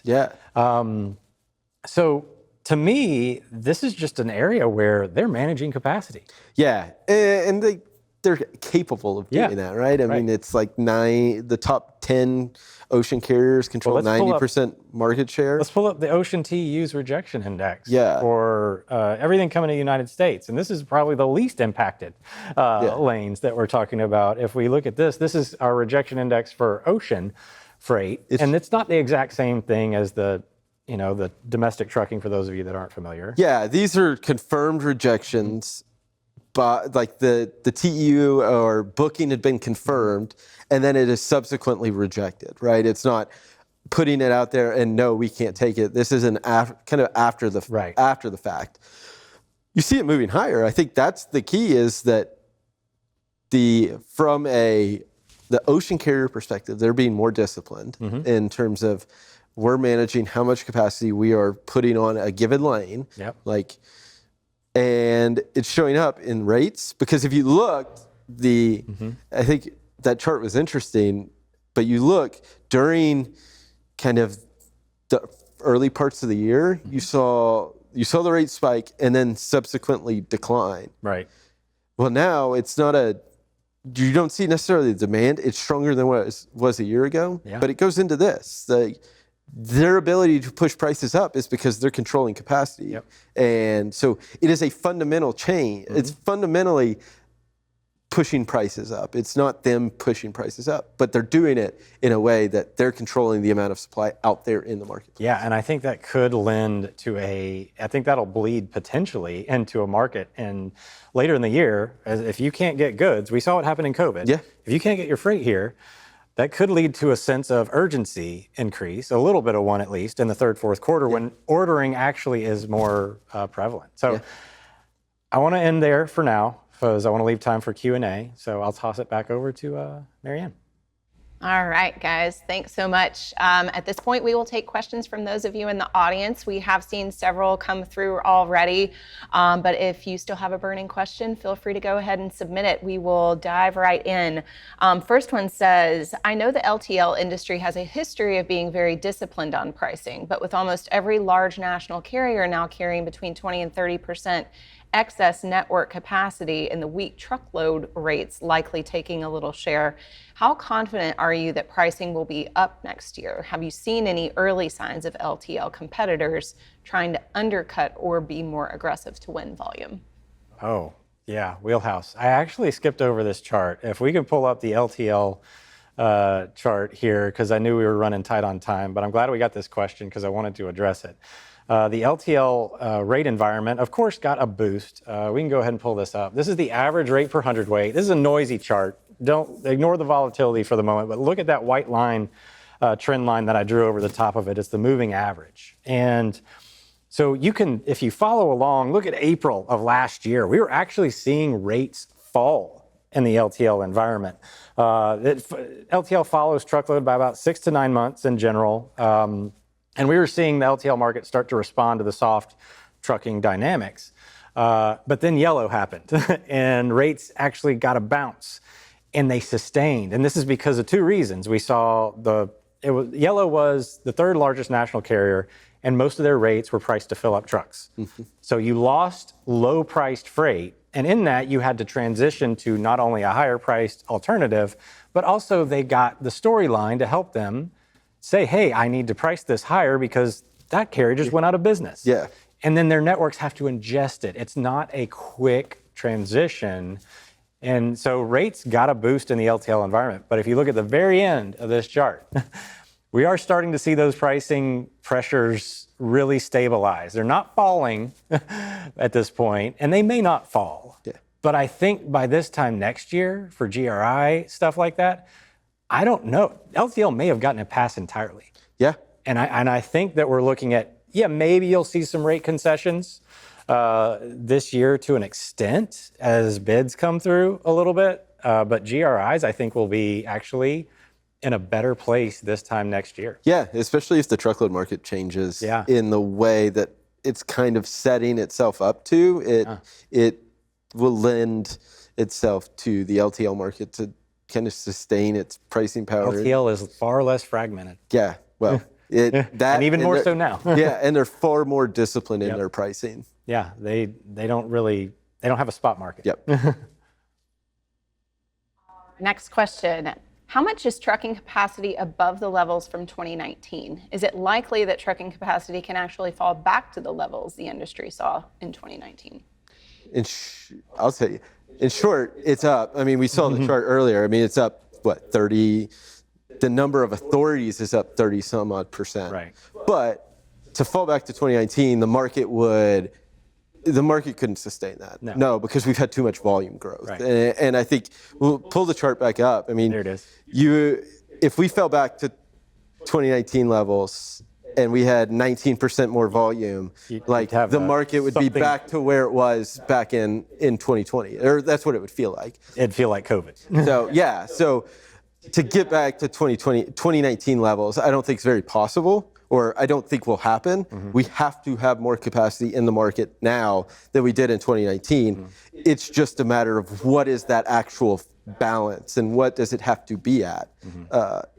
So to me, this is just an area where they're managing capacity. And they're capable of doing that, right? I mean, it's like the top 10 ocean carriers control 90% market share. Let's pull up the Ocean TEU's rejection index for everything coming to the United States. And this is probably the least impacted lanes that we're talking about. If we look at this is our rejection index for ocean freight. And it's not the exact same thing as the domestic trucking, for those of you that aren't familiar. These are confirmed rejections. But like the TEU or booking had been confirmed, and then it is subsequently rejected, right? It's not putting it out there and no, we can't take it. This is kind of after the fact. You see it moving higher. I think that's the key, is that from the ocean carrier perspective, they're being more disciplined in terms of we're managing how much capacity we are putting on a given lane. And it's showing up in rates, because if you look, I think that chart was interesting, but you look during kind of the early parts of the year, you saw the rate spike and then subsequently decline. Well, now it's not you don't see necessarily the demand. It's stronger than what it was a year ago, but it goes into this. Their ability to push prices up is because they're controlling capacity. And so it is a fundamental change. It's fundamentally pushing prices up. It's not them pushing prices up, but they're doing it in a way that they're controlling the amount of supply out there in the market. And I think that could lend to I think that'll bleed potentially into a market. And later in the year, if you can't get goods, we saw what happened in COVID. If you can't get your freight here, that could lead to a sense of urgency increase, a little bit of one at least, in the third, fourth quarter when ordering actually is more prevalent. So I want to end there for now, because I want to leave time for Q&A. So I'll toss it back over to Marianne. All right, guys, thanks so much. At this point, we will take questions from those of you in the audience. We have seen several come through already, but if you still have a burning question, feel free to go ahead and submit it. We will dive right in. First one says, I know the LTL industry has a history of being very disciplined on pricing, but with almost every large national carrier now carrying between 20 and 30% excess network capacity and the weak truckload rates likely taking a little share. How confident are you that pricing will be up next year? Have you seen any early signs of LTL competitors trying to undercut or be more aggressive to win volume? Oh, yeah, wheelhouse. I actually skipped over this chart. If we could pull up the LTL chart here, because I knew we were running tight on time, but I'm glad we got this question because I wanted to address it. The LTL rate environment, of course, got a boost. We can go ahead and pull this up. This is the average rate per hundredweight. This is a noisy chart. Don't ignore the volatility for the moment, but look at that white line, trend line that I drew over the top of it. It's the moving average. And so you can, if you follow along, look at April of last year. We were actually seeing rates fall in the LTL environment. LTL follows truckload by about 6 to 9 months in general. And we were seeing the LTL market start to respond to the soft trucking dynamics. But then yellow happened and rates actually got a bounce and they sustained. And this is because of two reasons. We saw yellow was the third largest national carrier and most of their rates were priced to fill up trucks. So you lost low priced freight. And in that, you had to transition to not only a higher priced alternative, but also they got the storyline to help them say, hey, I need to price this higher because that carrier just went out of business. Yeah. And then their networks have to ingest it. It's not a quick transition. And so rates got a boost in the LTL environment. But if you look at the very end of this chart, we are starting to see those pricing pressures really stabilize. They're not falling at this point, and they may not fall. Yeah. But I think by this time next year, for GRI, stuff like that, I don't know. LTL may have gotten a pass entirely. Yeah. And I think that we're looking at, maybe you'll see some rate concessions this year to an extent as bids come through a little bit. But GRIs, I think, will be actually in a better place this time next year. Yeah, especially if the truckload market changes in the way that it's kind of setting itself up to. It will lend itself to the LTL market to kind of sustain its pricing power. LTL is far less fragmented. Yeah, well, and even more so now. Yeah, and they're far more disciplined in their pricing. Yeah, they don't have a spot market. Yep. Next question. How much is trucking capacity above the levels from 2019? Is it likely that trucking capacity can actually fall back to the levels the industry saw in 2019? I'll tell you, in short, it's up. I mean, we saw the chart earlier. I mean, it's up, 30? The number of authorities is up 30 some odd percent. Right. But to fall back to 2019, the market couldn't sustain that. No, because we've had too much volume growth. Right. And I think we'll pull the chart back up. I mean, there it is. If we fell back to 2019 levels and we had 19% more volume, the market would be back to where it was back in 2020, or that's what it would feel like. It'd feel like COVID. So to get back to 2019 levels, I don't think it's very possible, or I don't think will happen. We have to have more capacity in the market now than we did in 2019. It's just a matter of what is that actual balance and what does it have to be at.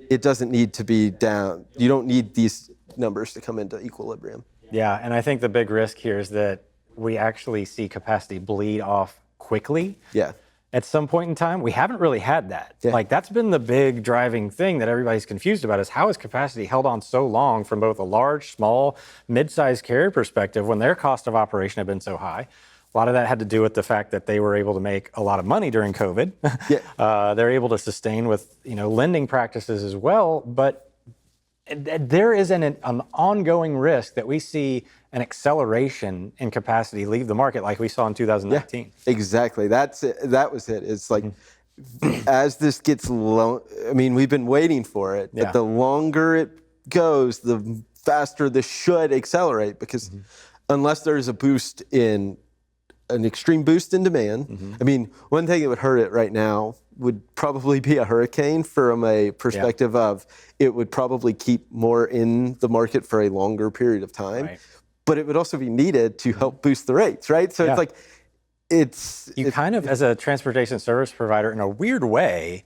It doesn't need to be down. You don't need these numbers to come into equilibrium. Yeah, and I think the big risk here is that we actually see capacity bleed off quickly. Yeah. At some point in time. We haven't really had that. That's been the big driving thing that everybody's confused about, is how has capacity held on so long from both a large, small, mid-sized carrier perspective when their cost of operation had been so high. A lot of that had to do with the fact that they were able to make a lot of money during COVID. They're able to sustain with lending practices as well, but there is an ongoing risk that we see an acceleration in capacity leave the market like we saw in 2019. Yeah, exactly. That's it. That was it. It's like as this gets long, I mean, we've been waiting for it, but the longer it goes, the faster this should accelerate, because unless there's an extreme boost in demand, I mean, one thing that would hurt it right now would probably be a hurricane from a perspective of it would probably keep more in the market for a longer period of time. Right. But it would also be needed to help boost the rates, right? So it's like, you kind of, as a transportation service provider, in a weird way,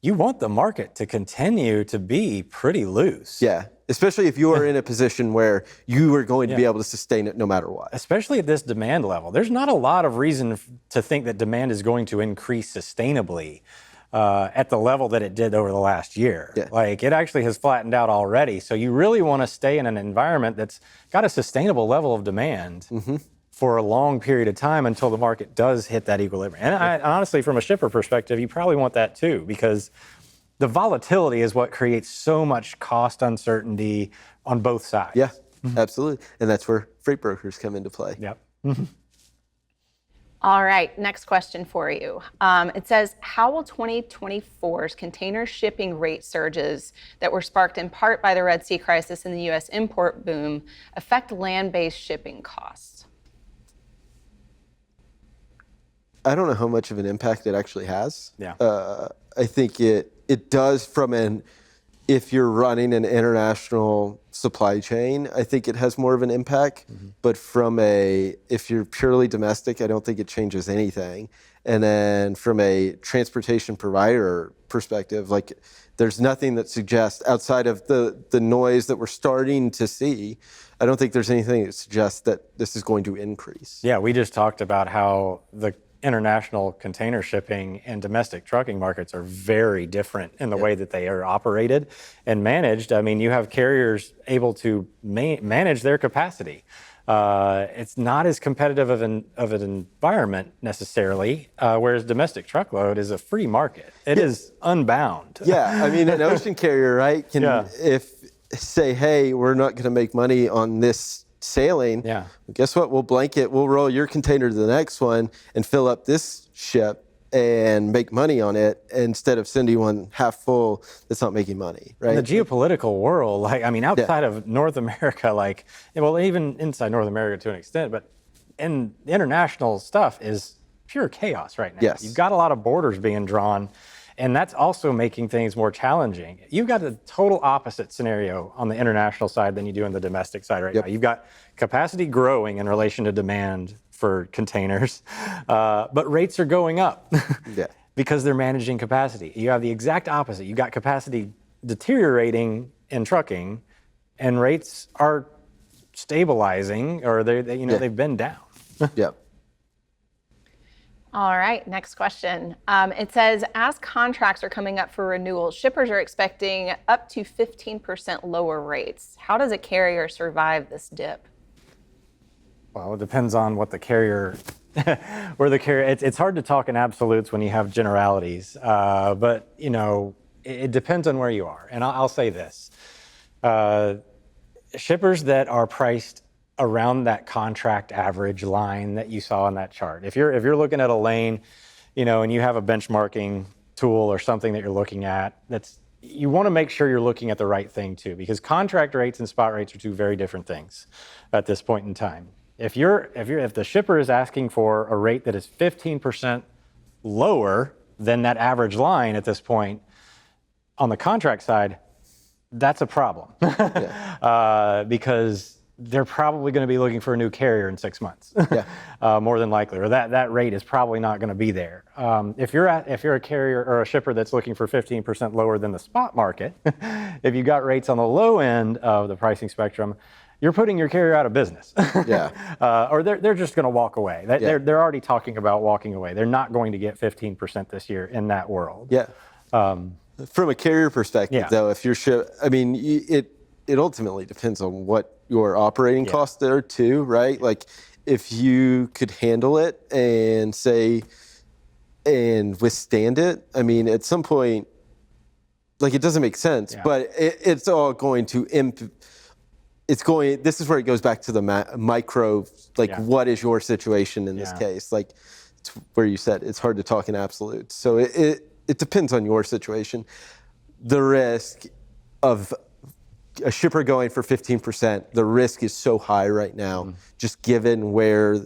you want the market to continue to be pretty loose. Yeah, especially if you are in a position where you are going to be Yeah. able to sustain it no matter what. Especially at this demand level. There's not a lot of reason to think that demand is going to increase sustainably at the level that it did over the last year. Yeah. Like, it actually has flattened out already. So you really want to stay in an environment that's got a sustainable level of demand for a long period of time until the market does hit that equilibrium. And honestly, from a shipper perspective, you probably want that too, because the volatility is what creates so much cost uncertainty on both sides. Yeah, absolutely. And that's where freight brokers come into play. Yep. All right, next question for you. It says, how will 2024's container shipping rate surges that were sparked in part by the Red Sea crisis and the U.S. import boom affect land-based shipping costs? I don't know how much of an impact it actually has. Yeah. I think it does if you're running an international supply chain, I think it has more of an impact. But if you're purely domestic, I don't think it changes anything. And then from a transportation provider perspective, like, there's nothing that suggests, outside of the noise that we're starting to see, I don't think there's anything that suggests that this is going to increase. Yeah, we just talked about how the international container shipping and domestic trucking markets are very different in the way that they are operated and managed. I mean, you have carriers able to manage their capacity. It's not as competitive of an environment necessarily, whereas domestic truckload is a free market. It is unbound. Yeah, I mean, an ocean carrier, right, can say, hey, we're not going to make money on this sailing. Yeah. Well, guess what? We'll roll your container to the next one and fill up this ship and make money on it instead of sending one half full that's not making money, right? In the geopolitical world, like, I mean, outside of North America, like, well, even inside North America to an extent, but in international stuff is pure chaos right now. Yes. You've got a lot of borders being drawn, and that's also making things more challenging. You've got a total opposite scenario on the international side than you do on the domestic side right now. You've got capacity growing in relation to demand for containers, but rates are going up because they're managing capacity. You have the exact opposite. You've got capacity deteriorating in trucking, and rates are stabilizing, or they've been down. All right, next question. It says, as contracts are coming up for renewal, shippers are expecting up to 15% lower rates. How does a carrier survive this dip? Well, it depends on what the carrier, it's hard to talk in absolutes when you have generalities, but it depends on where you are. And I'll say this, shippers that are priced around that contract average line that you saw on that chart. If you're looking at a lane, and you have a benchmarking tool or something that you're looking at, you want to make sure you're looking at the right thing too, because contract rates and spot rates are two very different things at this point in time. If the shipper is asking for a rate that is 15% lower than that average line at this point on the contract side, that's a problem. Because they're probably going to be looking for a new carrier in 6 months, more than likely, or that rate is probably not going to be there. If you're a carrier or a shipper that's looking for 15% lower than the spot market, if you got rates on the low end of the pricing spectrum, you're putting your carrier out of business. Or they're just going to walk away. They're already talking about walking away. They're not going to get 15% this year in that world. From a carrier perspective, though, if you're it ultimately depends on what your operating costs are too, right? Like, if you could handle it and withstand it, I mean, at some point, like, it doesn't make sense, but it's all going to this is where it goes back to the micro, like, what is your situation in this case? Like, it's where you said it's hard to talk in absolutes. So it depends on your situation. The risk of a shipper going for 15%, the risk is so high right now, just given where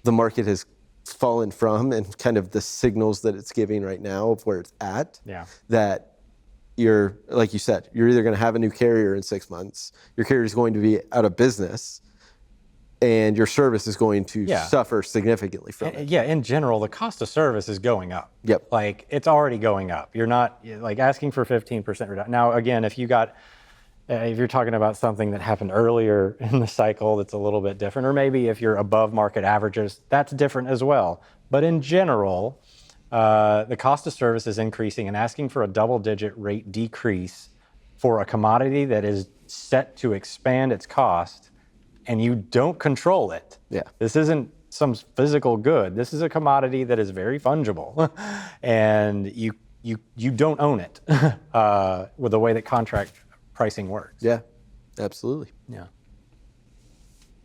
the market has fallen from and kind of the signals that it's giving right now of where it's at, that you're, like you said, you're either going to have a new carrier in 6 months, your carrier is going to be out of business, and your service is going to Yeah. suffer significantly from it. Yeah, in general, the cost of service is going up. Yep. Like, it's already going up. You're not like asking for 15% reduction. Now, again, if you're talking about something that happened earlier in the cycle, that's a little bit different, or maybe if you're above market averages, that's different as well. But in general, the cost of service is increasing, and asking for a double-digit rate decrease for a commodity that is set to expand its cost, and you don't control it. Yeah. This isn't some physical good. This is a commodity that is very fungible, and you don't own it with the way that contract pricing works. Yeah, absolutely. Yeah.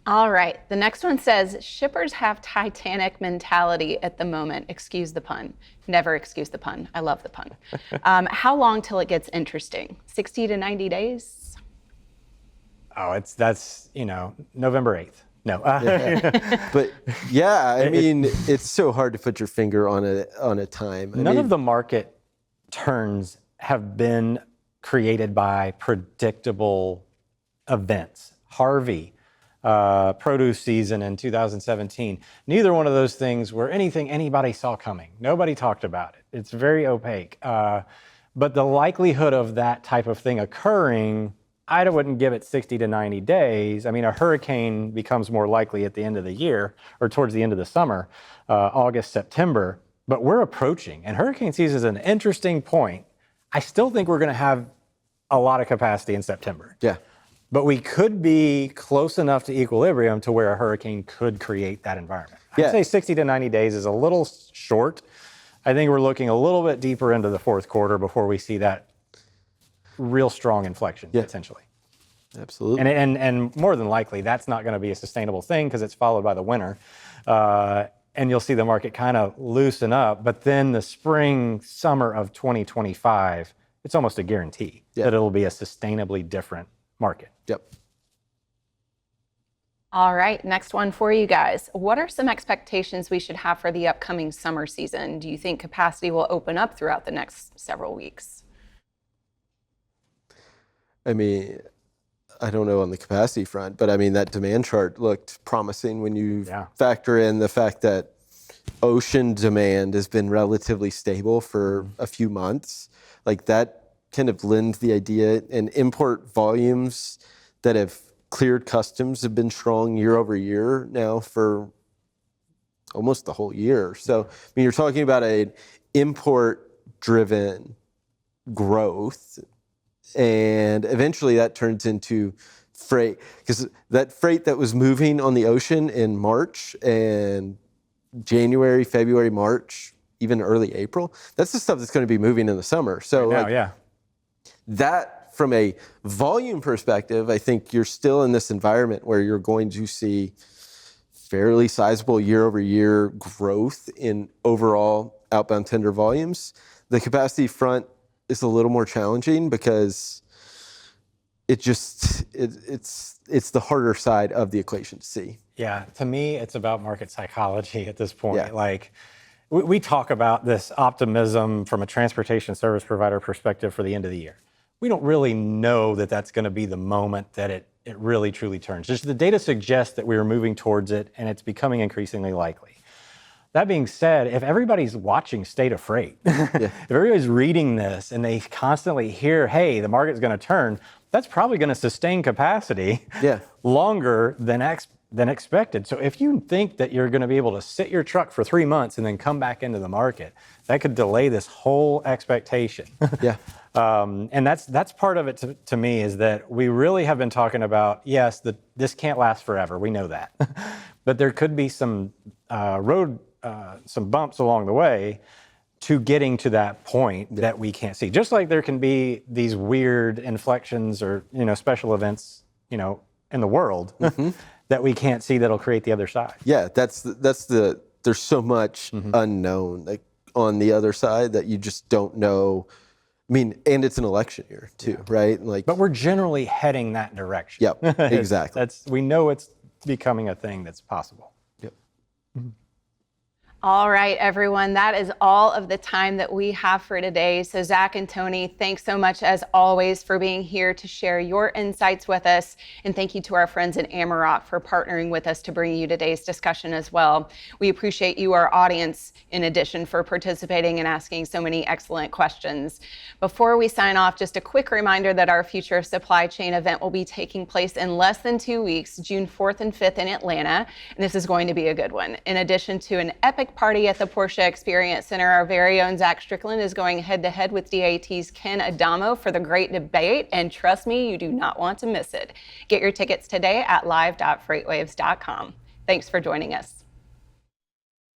All right. The next one says shippers have Titanic mentality at the moment. Excuse the pun. Never excuse the pun. I love the pun. How long till it gets interesting? 60 to 90 days? Oh, that's November 8th. No. But yeah, I mean, it's so hard to put your finger on a time. None of the market turns have been created by predictable events. Harvey, produce season in 2017. Neither one of those things were anything anybody saw coming. Nobody talked about it. It's very opaque. But the likelihood of that type of thing occurring, I wouldn't give it 60 to 90 days. I mean, a hurricane becomes more likely at the end of the year or towards the end of the summer, August, September. But we're approaching, and hurricane season is an interesting point. I still think we're going to have a lot of capacity in September. Yeah. But we could be close enough to equilibrium to where a hurricane could create that environment. I'd Yeah. say 60 to 90 days is a little short. I think we're looking a little bit deeper into the fourth quarter before we see that real strong inflection, potentially. Absolutely. And more than likely, that's not going to be a sustainable thing because it's followed by the winter. And you'll see the market kind of loosen up. But then the spring, summer of 2025, it's almost a guarantee that it'll be a sustainably different market. Yep. All right, next one for you guys. What are some expectations we should have for the upcoming summer season? Do you think capacity will open up throughout the next several weeks? I mean, I don't know on the capacity front, but I mean, that demand chart looked promising when you factor in the fact that ocean demand has been relatively stable for a few months. Like, that kind of lends the idea, and import volumes that have cleared customs have been strong year over year now for almost the whole year. So, I mean, you're talking about an import-driven growth, and eventually that turns into freight, because that freight that was moving on the ocean in March and January, February, March, even early April, that's the stuff that's going to be moving in the summer. So that, from a volume perspective, I think you're still in this environment where you're going to see fairly sizable year over year growth in overall outbound tender volumes. The capacity front is a little more challenging because it's the harder side of the equation to see. Yeah, to me, it's about market psychology at this point. Yeah. Like, we talk about this optimism from a transportation service provider perspective for the end of the year. We don't really know that that's going to be the moment that it really truly turns. Just the data suggests that we are moving towards it, and it's becoming increasingly likely. That being said, if everybody's watching State of Freight, if everybody's reading this and they constantly hear, hey, the market's going to turn, that's probably going to sustain capacity longer than expected. So if you think that you're going to be able to sit your truck for 3 months and then come back into the market, that could delay this whole expectation. And that's part of it to me, is that we really have been talking about, yes, this can't last forever. We know that. But there could be some some bumps along the way to getting to that point that we can't see. Just like there can be these weird inflections or, special events, in the world that we can't see that'll create the other side. Yeah, there's so much unknown, like, on the other side, that you just don't know. I mean, and it's an election year too, right? Like, but we're generally heading that direction. Yep, exactly. We know it's becoming a thing that's possible. Yep. All right, everyone, that is all of the time that we have for today. So Zach and Tony, thanks so much as always for being here to share your insights with us. And thank you to our friends at Amarok for partnering with us to bring you today's discussion as well. We appreciate you, our audience, in addition, for participating and asking so many excellent questions. Before we sign off, just a quick reminder that our Future of Supply Chain event will be taking place in less than 2 weeks, June 4th and 5th in Atlanta. And this is going to be a good one. In addition to an epic party at the Porsche Experience Center, our very own Zach Strickland is going head-to-head with DAT's Ken Adamo for the great debate, and trust me, you do not want to miss it. Get your tickets today at live.freightwaves.com. Thanks for joining us.